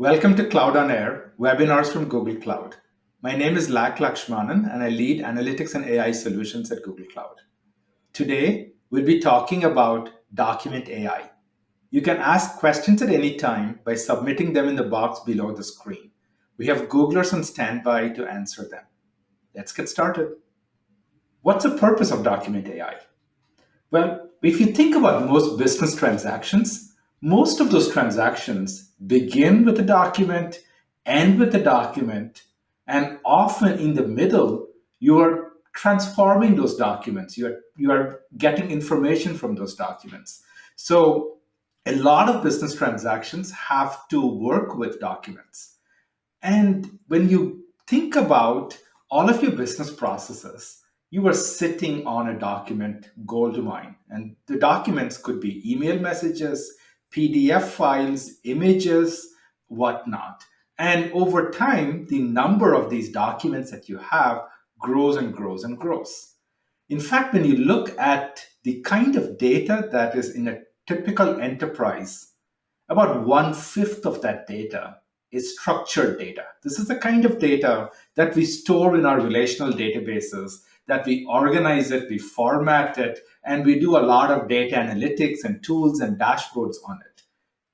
Welcome to Cloud on Air, webinars from Google Cloud. My name is Lak Lakshmanan, and I lead analytics and AI solutions at Google Cloud. Today, we'll be talking about Document AI. You can ask questions at any time by submitting them in the box below the screen. We have Googlers on standby to answer them. Let's get started. What's the purpose of Document AI? Well, if you think about most business transactions, most of those transactions begin with a document, end with a document, and often in the middle, you are transforming those documents. You are getting information from those documents. So a lot of business transactions have to work with documents. And when you think about all of your business processes, you are sitting on a document goldmine. And the documents could be email messages, PDF files, images, whatnot. And over time, the number of these documents that you have grows and grows and grows. In fact, when you look at the kind of data that is in a typical enterprise, about one-fifth of that data is structured data. This is the kind of data that we store in our relational databases, that we organize it, we format it, and we do a lot of data analytics and tools and dashboards on it.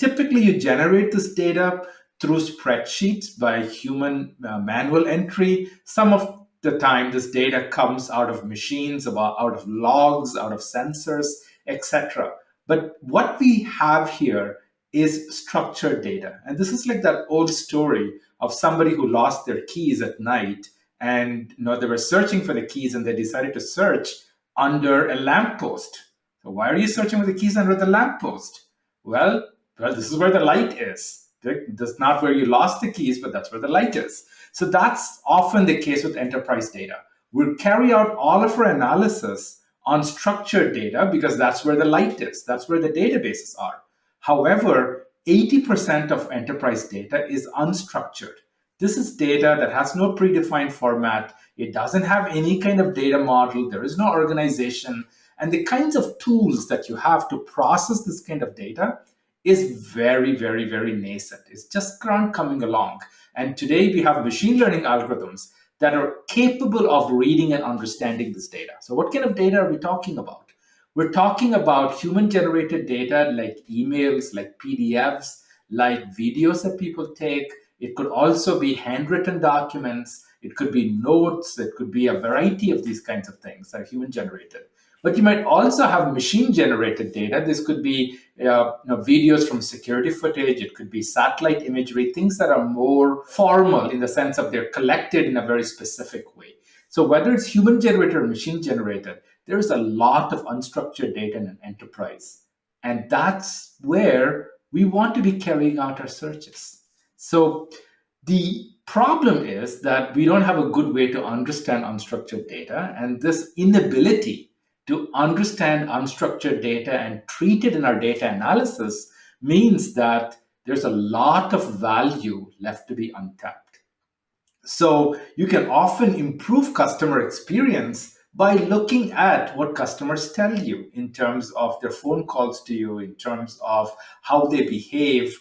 Typically, you generate this data through spreadsheets by human manual entry. Some of the time, this data comes out of machines, out of logs, out of sensors, etc. But what we have here is structured data. And this is like that old story of somebody who lost their keys at night, and they were searching for the keys and they decided to search under a lamppost. So why are you searching for the keys under the lamppost? Well, this is where the light is. That's not where you lost the keys, but that's where the light is. So that's often the case with enterprise data. We'll carry out all of our analysis on structured data because that's where the light is. That's where the databases are. However, 80% of enterprise data is unstructured. This is data that has no predefined format. It doesn't have any kind of data model. There is no organization. And the kinds of tools that you have to process this kind of data is very, very, very nascent. It's just coming along. And today we have machine learning algorithms that are capable of reading and understanding this data. So what kind of data are we talking about? We're talking about human-generated data like emails, like PDFs, like videos that people take. It could also be handwritten documents. It could be notes. It could be a variety of these kinds of things that are human-generated. But you might also have machine-generated data. This could be videos from security footage. It could be satellite imagery, things that are more formal in the sense of they're collected in a very specific way. So whether it's human-generated or machine-generated, there is a lot of unstructured data in an enterprise. And that's where we want to be carrying out our searches. So the problem is that we don't have a good way to understand unstructured data. And this inability to understand unstructured data and treat it in our data analysis means that there's a lot of value left to be untapped. So you can often improve customer experience by looking at what customers tell you in terms of their phone calls to you, in terms of how they behave,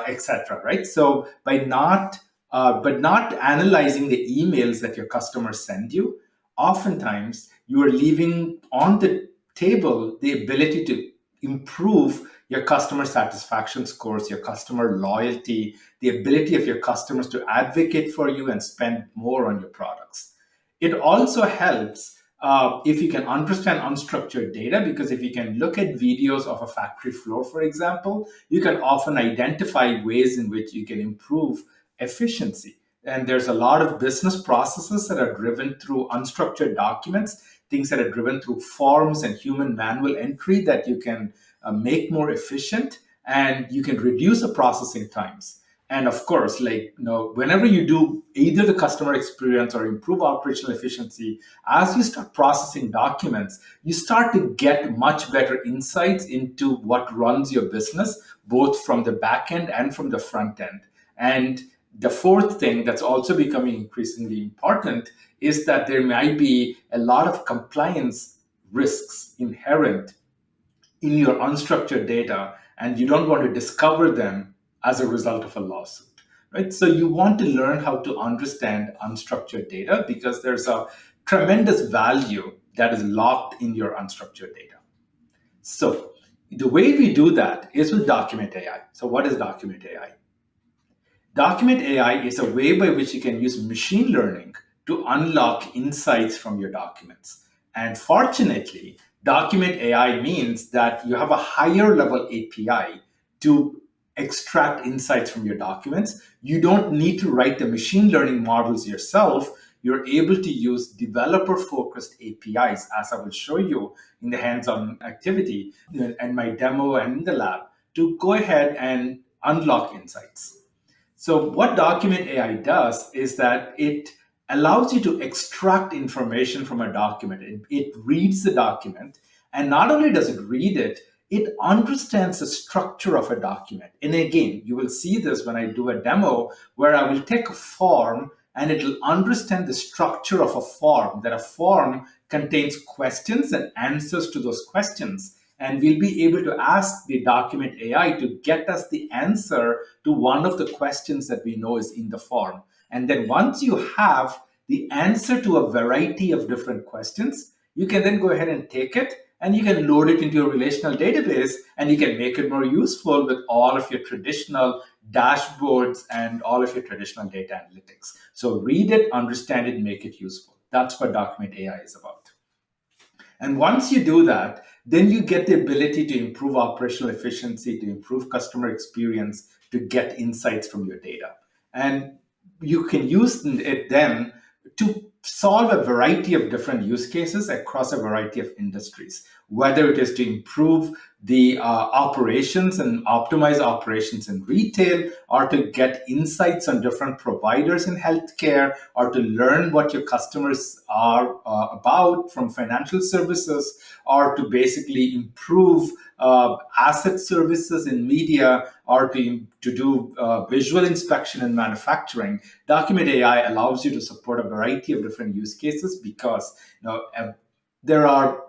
etc. Right? So by not analyzing the emails that your customers send you, oftentimes you are leaving on the table the ability to improve your customer satisfaction scores, your customer loyalty, the ability of your customers to advocate for you and spend more on your products. It also helps if you can understand unstructured data, because if you can look at videos of a factory floor, for example, you can often identify ways in which you can improve efficiency. And there's a lot of business processes that are driven through unstructured documents, things that are driven through forms and human manual entry that you can make more efficient, and you can reduce the processing times. And of course, whenever you do either the customer experience or improve operational efficiency, as you start processing documents, you start to get much better insights into what runs your business, both from the back end and from the front end. And the fourth thing that's also becoming increasingly important is that there might be a lot of compliance risks inherent in your unstructured data, and you don't want to discover them as a result of a lawsuit. right? So you want to learn how to understand unstructured data because there's a tremendous value that is locked in your unstructured data. So the way we do that is with Document AI. So what is Document AI? Document AI is a way by which you can use machine learning to unlock insights from your documents. And fortunately, Document AI means that you have a higher level API to extract insights from your documents. You don't need to write the machine learning models yourself. You're able to use developer focused APIs, as I will show you in the hands on activity and my demo and in the lab, to go ahead and unlock insights. So, what Document AI does is that it allows you to extract information from a document. It reads the document, and not only does it read it, it understands the structure of a document. And again, you will see this when I do a demo where I will take a form and it will understand the structure of a form, that a form contains questions and answers to those questions. And we'll be able to ask the Document AI to get us the answer to one of the questions that we know is in the form. And then once you have the answer to a variety of different questions, you can then go ahead and take it and you can load it into your relational database and you can make it more useful with all of your traditional dashboards and all of your traditional data analytics. So read it, understand it, make it useful. That's what Document AI is about. And once you do that, then you get the ability to improve operational efficiency, to improve customer experience, to get insights from your data. And you can use it then to solve a variety of different use cases across a variety of industries, whether it is to improve the operations and optimize operations in retail, or to get insights on different providers in healthcare, or to learn what your customers are about from financial services, or to basically improve asset services in media, or to do visual inspection in manufacturing. Document AI allows you to support a variety of different use cases because there are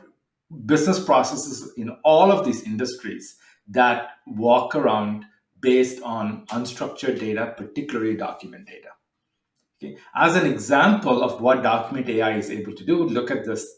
business processes in all of these industries that walk around based on unstructured data, particularly document data. Okay. As an example of what Document AI is able to do, look at this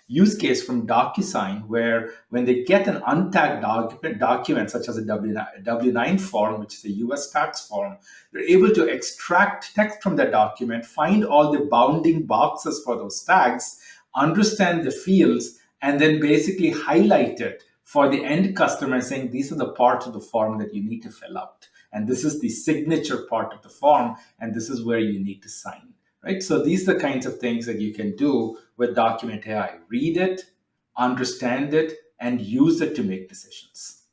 use case from DocuSign, where when they get an untagged document such as a W-9 form, which is a US tax form, they're able to extract text from that document, find all the bounding boxes for those tags, understand the fields, and then basically highlight it for the end customer, saying these are the parts of the form that you need to fill out. And this is the signature part of the form, and this is where you need to sign, right? So these are the kinds of things that you can do with Document AI. Read it, understand it, and use it to make decisions.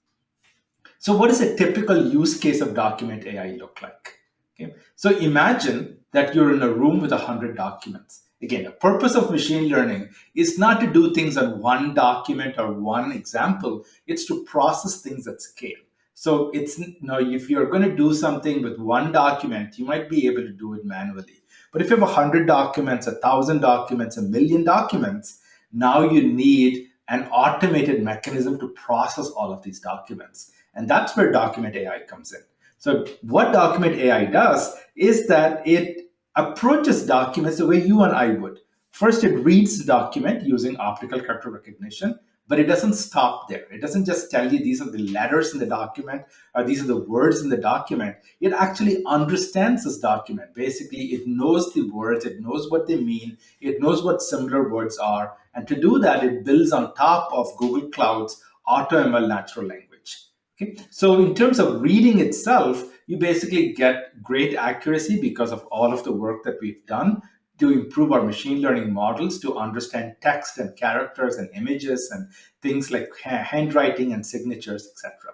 So what does a typical use case of Document AI look like? Okay. So imagine that you're in a room with 100 documents. Again, the purpose of machine learning is not to do things on one document or one example, it's to process things at scale. So it's if you're going to do something with one document, you might be able to do it manually. But if you have 100 documents, 1,000 documents, 1,000,000 documents, now you need an automated mechanism to process all of these documents. And that's where Document AI comes in. So what Document AI does is that it approaches documents the way you and I would. First, it reads the document using optical character recognition. But it doesn't stop there. It doesn't just tell you these are the letters in the document or these are the words in the document. It actually understands this document. Basically, it knows the words, it knows what they mean, it knows what similar words are. And to do that, it builds on top of Google Cloud's AutoML natural language. Okay? So in terms of reading itself, you basically get great accuracy because of all of the work that we've done to improve our machine learning models to understand text and characters and images and things like handwriting and signatures, etc.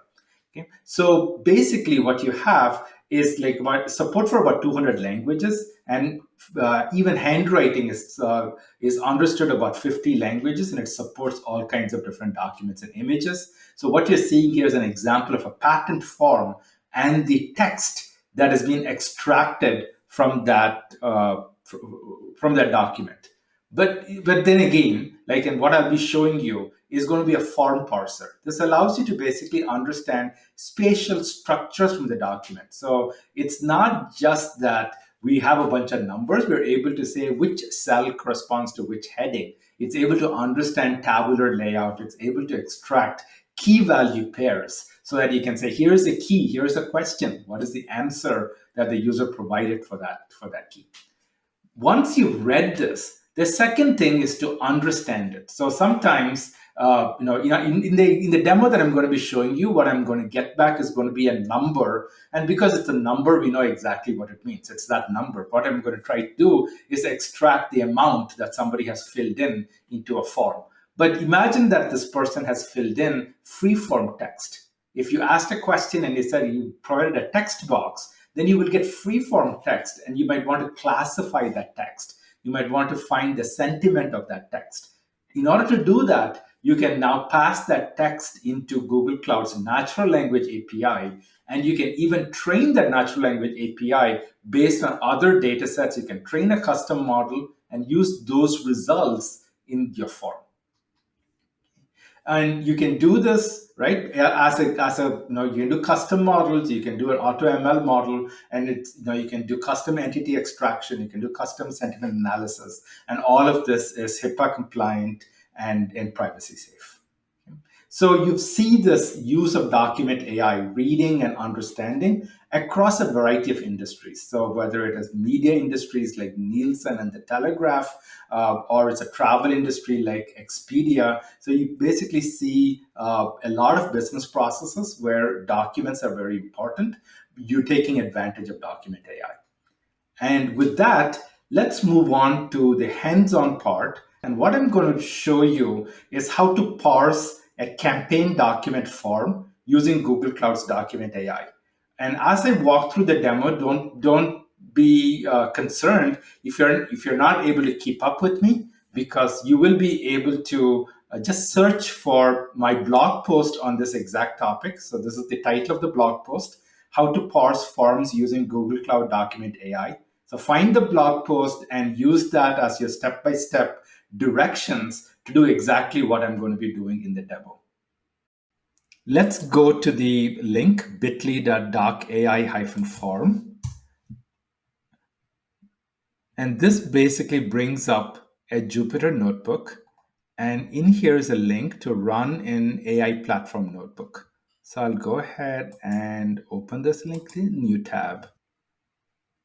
Okay? So basically what you have is like support for about 200 languages, and even handwriting is understood about 50 languages, and it supports all kinds of different documents and images. So what you're seeing here is an example of a patent form and the text that has been extracted from that document. But then again, like, and what I'll be showing you is going to be a form parser. This allows you to basically understand spatial structures from the document. So it's not just that we have a bunch of numbers, we're able to say which cell corresponds to which heading. It's able to understand tabular layout. It's able to extract key value pairs so that you can say, here's a key, here's a question. What is the answer that the user provided for that key? Once you've read this, the second thing is to understand it. So sometimes, in the demo that I'm going to be showing you, what I'm going to get back is going to be a number, and because it's a number, we know exactly what it means. It's that number. What I'm going to try to do is extract the amount that somebody has filled in into a form. But imagine that this person has filled in free-form text. If you asked a question and you provided a text box, then you will get free-form text, and you might want to classify that text. You might want to find the sentiment of that text. In order to do that, you can now pass that text into Google Cloud's natural language API, and you can even train that natural language API based on other data sets. You can train a custom model and use those results in your form. And you can do this right as a you can do custom models, you can do an auto ML model, and it's you can do custom entity extraction, you can do custom sentiment analysis, and all of this is HIPAA compliant and privacy safe. So you see this use of document AI, reading and understanding across a variety of industries. So whether it is media industries like Nielsen and the Telegraph, or it's a travel industry like Expedia. So you basically see a lot of business processes where documents are very important. You're taking advantage of document AI. And with that, let's move on to the hands-on part. And what I'm going to show you is how to parse a campaign document form using Google Cloud's Document AI. And as I walk through the demo, don't be concerned if you're not able to keep up with me, because you will be able to just search for my blog post on this exact topic. So this is the title of the blog post: How to Parse Forms Using Google Cloud Document AI. So find the blog post and use that as your step-by-step directions to do exactly what I'm going to be doing in the demo. Let's go to the link bit.ly.docai-form. And this basically brings up a Jupyter notebook. And in here is a link to run an AI platform notebook. So I'll go ahead and open this link in a new tab.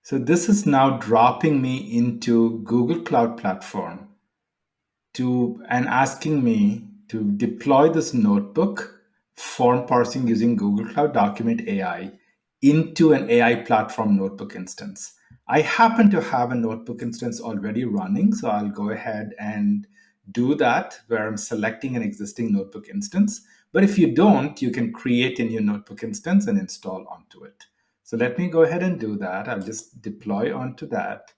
So this is now dropping me into Google Cloud Platform and asking me to deploy this notebook form parsing using Google Cloud Document AI into an AI platform notebook instance. I happen to have a notebook instance already running, so I'll go ahead and do that where I'm selecting an existing notebook instance. But if you don't, you can create a new notebook instance and install onto it. So let me go ahead and do that. I'll just deploy onto that.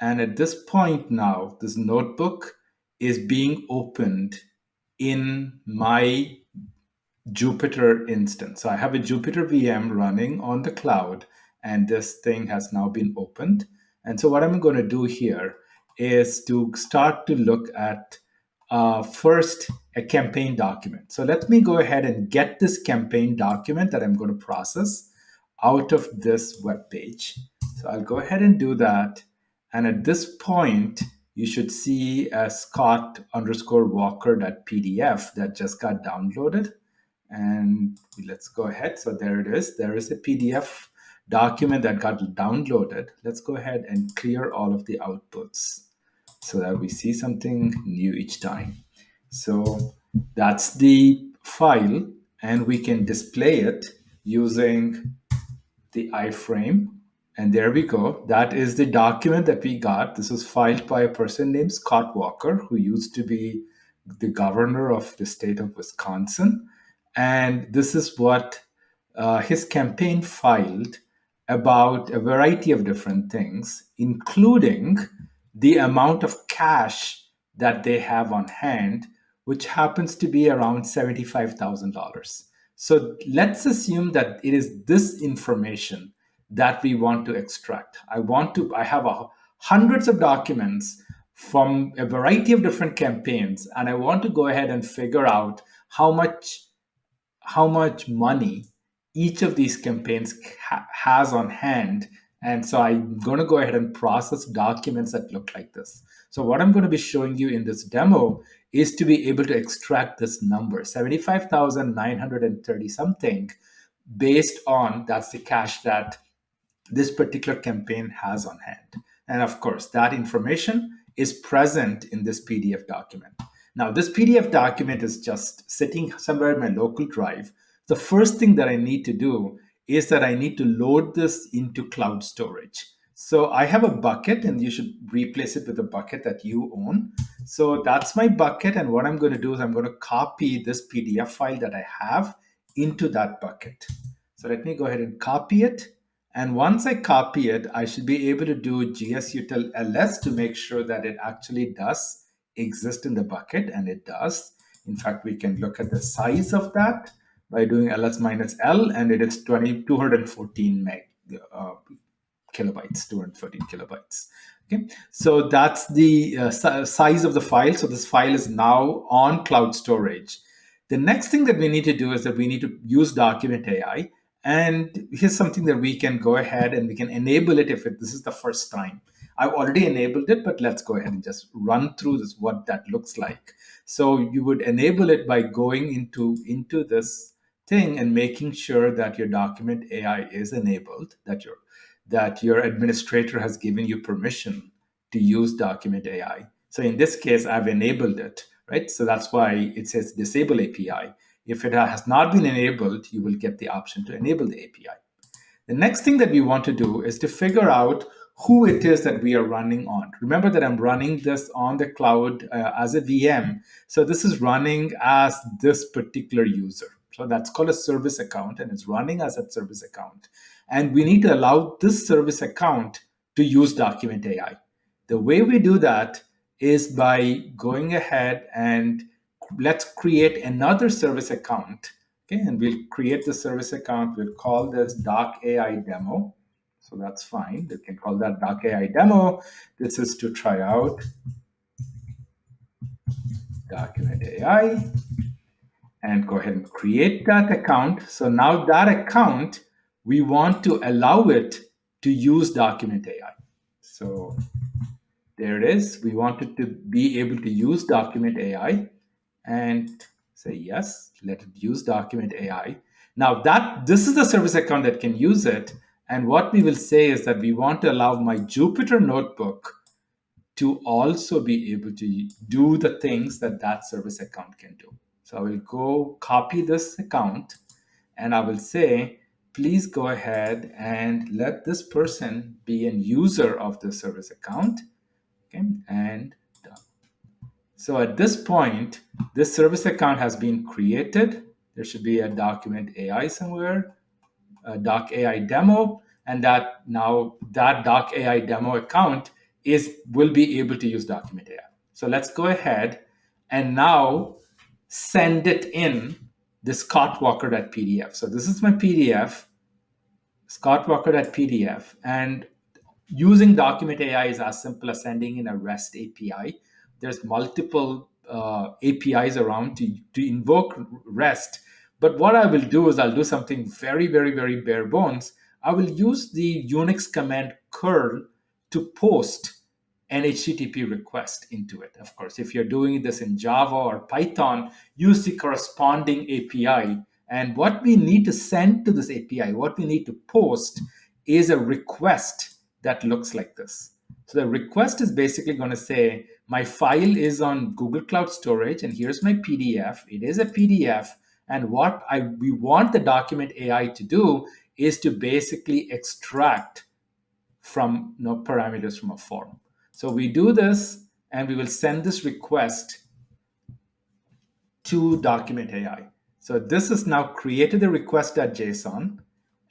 And at this point now, this notebook is being opened in my Jupyter instance. So I have a Jupyter VM running on the cloud, and this thing has now been opened. And so what I'm going to do here is to start to look at first a campaign document. So let me go ahead and get this campaign document that I'm going to process out of this web page. So I'll go ahead and do that. And at this point, you should see a Scott_Walker.pdf that just got downloaded. And let's go ahead. So there it is. There is a PDF document that got downloaded. Let's go ahead and clear all of the outputs so that we see something new each time. So that's the file, and we can display it using the iframe. And there we go. That is the document that we got. This was filed by a person named Scott Walker, who used to be the governor of the state of Wisconsin. And this is what his campaign filed about a variety of different things, including the amount of cash that they have on hand, which happens to be around $75,000. So let's assume that it is this information that we want to extract. I have hundreds of documents from a variety of different campaigns, and I want to go ahead and figure out how much money each of these campaigns has on hand. And so I'm going to go ahead and process documents that look like this. So what I'm going to be showing you in this demo is to be able to extract this number, 75,930 something, based on that's the cash that this particular campaign has on hand. And of course, that information is present in this PDF document. Now, this PDF document is just sitting somewhere in my local drive. The first thing that I need to do is that I need to load this into cloud storage. So I have a bucket, and you should replace it with a bucket that you own. So that's my bucket. And what I'm going to do is I'm going to copy this PDF file that I have into that bucket. So let me go ahead and copy it. And once I copy it, I should be able to do gsutil ls to make sure that it actually does exist in the bucket, and it does. In fact, we can look at the size of that by doing ls minus l, and it is 214 kilobytes, 214 kilobytes. Okay, so that's the size of the file. So this file is now on cloud storage. The next thing that we need to do is that we need to use Document AI. And here's something that we can go ahead and we can enable it if this is the first time. I've already enabled it, but let's go ahead and just run through this, what that looks like. So you would enable it by going into this thing and making sure that your Document AI is enabled, that your administrator has given you permission to use Document AI. So in this case, I've enabled it, right? So that's why it says disable API. If it has not been enabled, you will get the option to enable the API. The next thing that we want to do is to figure out who it is that we are running on. Remember that I'm running this on the cloud as a VM. So this is running as this particular user. So that's called a service account, and it's running as a service account. And we need to allow this service account to use Document AI. The way we do that is by going ahead and let's create another service account. Okay, and we'll create the service account. We'll call this Doc AI demo. So that's fine. We can call that Doc AI demo. This is to try out Document AI, and go ahead and create that account. So now that account, we want to allow it to use Document AI. So there it is. We want it to be able to use Document AI, and say yes, let it use Document AI. Now this is the service account that can use it. And what we will say is that we want to allow my Jupyter notebook to also be able to do the things that service account can do. So I will go copy this account, and I will say, please go ahead and let this person be a user of the service account. Okay, and done. So at this point, this service account has been created. There should be a Document AI somewhere, a Doc AI demo, and that Doc AI demo account will be able to use Document AI. So let's go ahead and now send it in the scottwalker.pdf. So this is my PDF, scottwalker.pdf, and using Document AI is as simple as sending in a REST API. There's multiple APIs around to invoke REST. But what I will do is I'll do something very, very, very bare bones. I will use the Unix command curl to post an HTTP request into it. Of course, if you're doing this in Java or Python, use the corresponding API. And what we need to send to this API, what we need to post, is a request that looks like this. So the request is basically going to say, my file is on Google Cloud Storage, and here's my PDF. It is a PDF. And what we want the Document AI to do is to basically extract from parameters from a form. So we do this, and we will send this request to Document AI. So this has now created the request.json,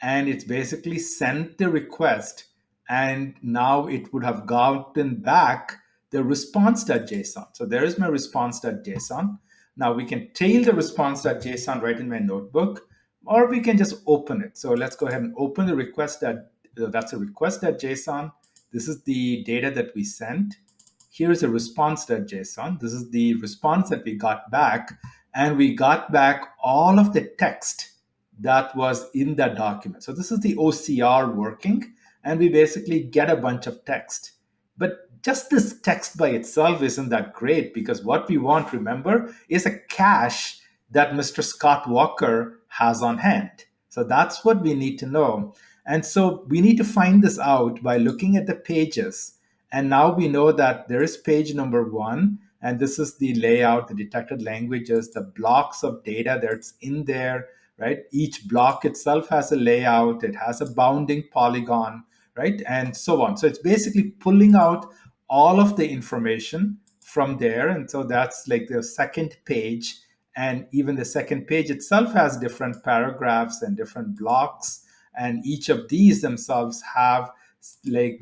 and it's basically sent the request, and now it would have gotten back the response.json. So there is my response.json. Now we can tail the response.json right in my notebook, or we can just open it. So let's go ahead and open the request. That's a request.json. This is the data that we sent. here's a response.json. This is the response that we got back, and we got back all of the text that was in that document. So this is the OCR working, and we basically get a bunch of text. But just this text by itself isn't that great, because what we want, remember, is a cache that Mr. Scott Walker has on hand. So that's what we need to know. And so we need to find this out by looking at the pages. And now we know that there is page number 1, and this is the layout, the detected languages, the blocks of data that's in there, right? Each block itself has a layout, it has a bounding polygon, right? And so on. So it's basically pulling out all of the information from there. And so that's like the second page. And even the second page itself has different paragraphs and different blocks. And each of these themselves have, like,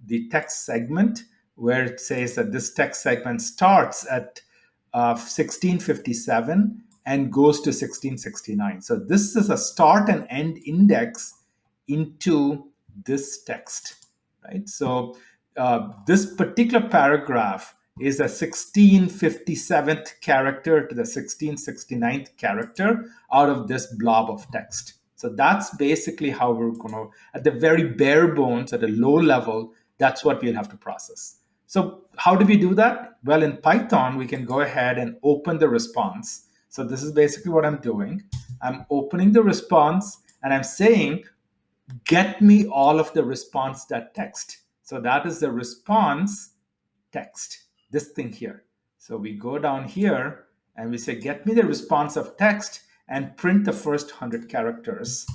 the text segment, where it says that this text segment starts at 1657 and goes to 1669. So this is a start and end index into this text, right? So this particular paragraph is a 1657th character to the 1669th character out of this blob of text. So that's basically how we're going to, at the very bare bones, at a low level, that's what we'll have to process. So how do we do that? Well, in Python, we can go ahead and open the response. So this is basically what I'm doing. I'm opening the response and I'm saying, get me all of the response.text. So that is the response text, this thing here. So we go down here and we say, get me the response of text and print the first 100 characters.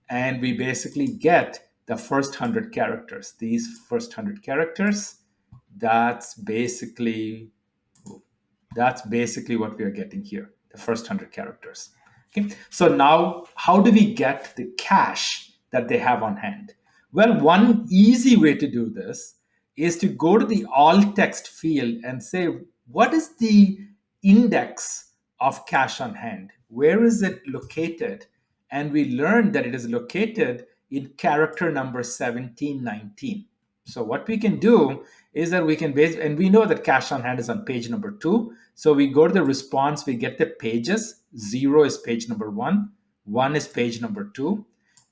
And we basically get the first 100 characters. These first 100 characters, that's basically what we are getting here, the first 100 characters. Okay. So now, how do we get the cache that they have on hand? Well, one easy way to do this is to go to the all text field and say, what is the index of cache on hand? Where is it located? And we learned that it is located in character number 1719. So what we can do is that we can and we know that cache on hand is on page number 2. So we go to the response, we get the pages. 0 is page number 1, 1 is page number 2.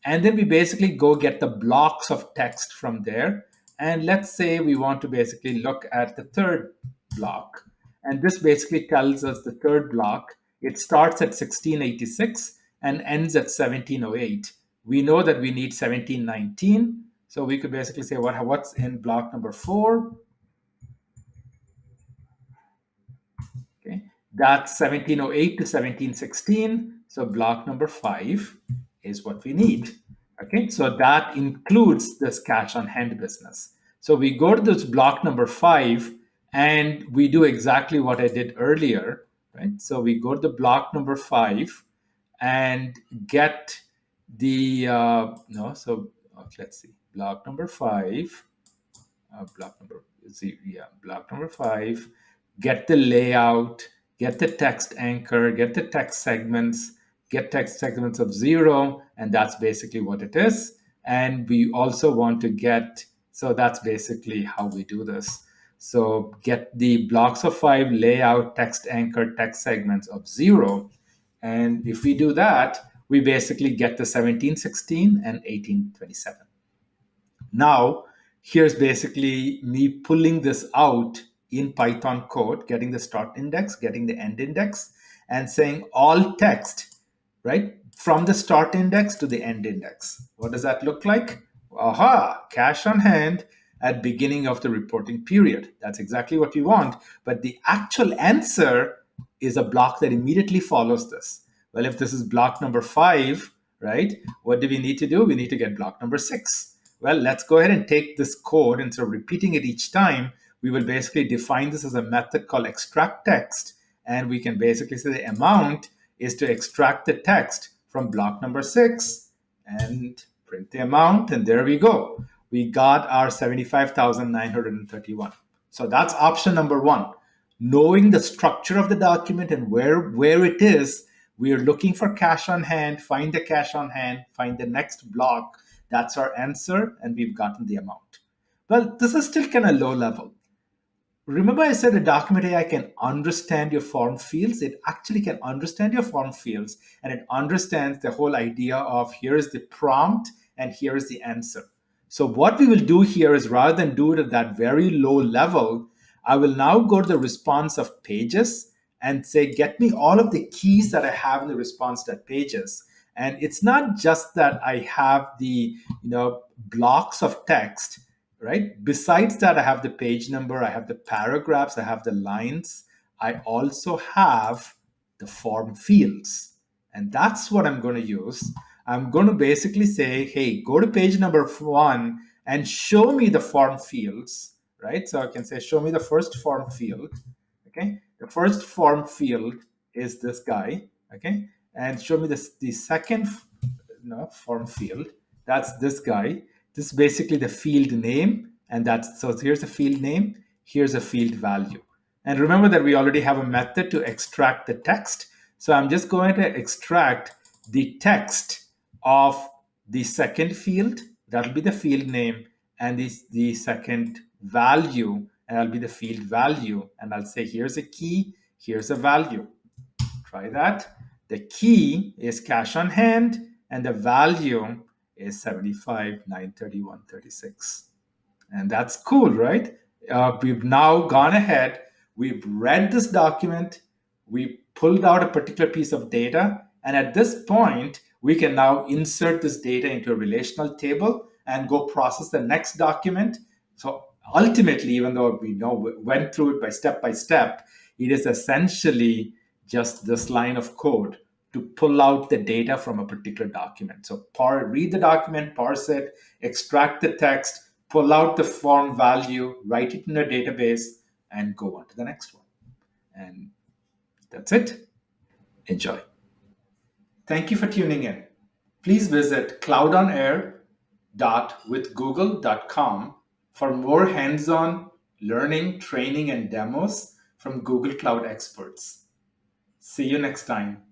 And then we basically go get the blocks of text from there. And let's say we want to basically look at the third block. And this basically tells us the third block. It starts at 1686 and ends at 1708. We know that we need 1719. So we could basically say what's in block number 4. Okay, that's 1708 to 1716. So block number 5 is what we need. Okay, so that includes this cache on hand business. So we go to this block number 5 and we do exactly what I did earlier, right? So we go to the block number 5 and get the let's see, block number 5, block number 5, get the layout, get the text anchor, get the text segments, get text segments of 0, and that's basically what it is. And we also want to get, so that's basically how we do this. So get the blocks of 5, layout, text anchor, text segments of 0. And if we do that, we basically get the 1716 and 1827. Now, here's basically me pulling this out in Python code, getting the start index, getting the end index, and saying all text, right, from the start index to the end index. What does that look like? Aha, cache on hand at beginning of the reporting period. That's exactly what we want. But the actual answer is a block that immediately follows this. Well, if this is block number 5, right, what do we need to do? We need to get block number 6. Well, let's go ahead and take this code, and so repeating it each time, we will basically define this as a method called extract text. And we can basically say the amount is to extract the text from block number 6 and print the amount. And there we go. We got our 75,931. So that's option number 1. Knowing the structure of the document and where it is, we are looking for cache on hand, find the cache on hand, find the next block. That's our answer, and we've gotten the amount. Well, this is still kind of low level. Remember, I said the document AI can understand your form fields. It actually can understand your form fields, and it understands the whole idea of here is the prompt and here is the answer. So, what we will do here is rather than do it at that very low level, I will now go to the response of pages and say, get me all of the keys that I have in the response to pages. And it's not just that I have the blocks of text, right? Besides that, I have the page number, I have the paragraphs, I have the lines. I also have the form fields. And that's what I'm going to use. I'm going to basically say, hey, go to page number 1 and show me the form fields, right? So I can say, show me the first form field. Okay. The first form field is this guy. Okay. And show me the second form field. That's this guy. This is basically the field name. And that's so here's the field name, here's a field value. And remember that we already have a method to extract the text. So I'm just going to extract the text of the second field. That'll be the field name, and the second value, and that'll be the field value. And I'll say, here's a key, here's a value. Try that. The key is cash on hand, and the value is 75, 931, 36. And that's cool, right? We've now gone ahead, we've read this document, we pulled out a particular piece of data, and at this point, we can now insert this data into a relational table and go process the next document. So ultimately, even though we went through it by step, it is essentially just this line of code to pull out the data from a particular document. So read the document, parse it, extract the text, pull out the form value, write it in a database, and go on to the next one. And that's it. Enjoy. Thank you for tuning in. Please visit cloudonair.withgoogle.com for more hands-on learning, training, and demos from Google Cloud experts. See you next time.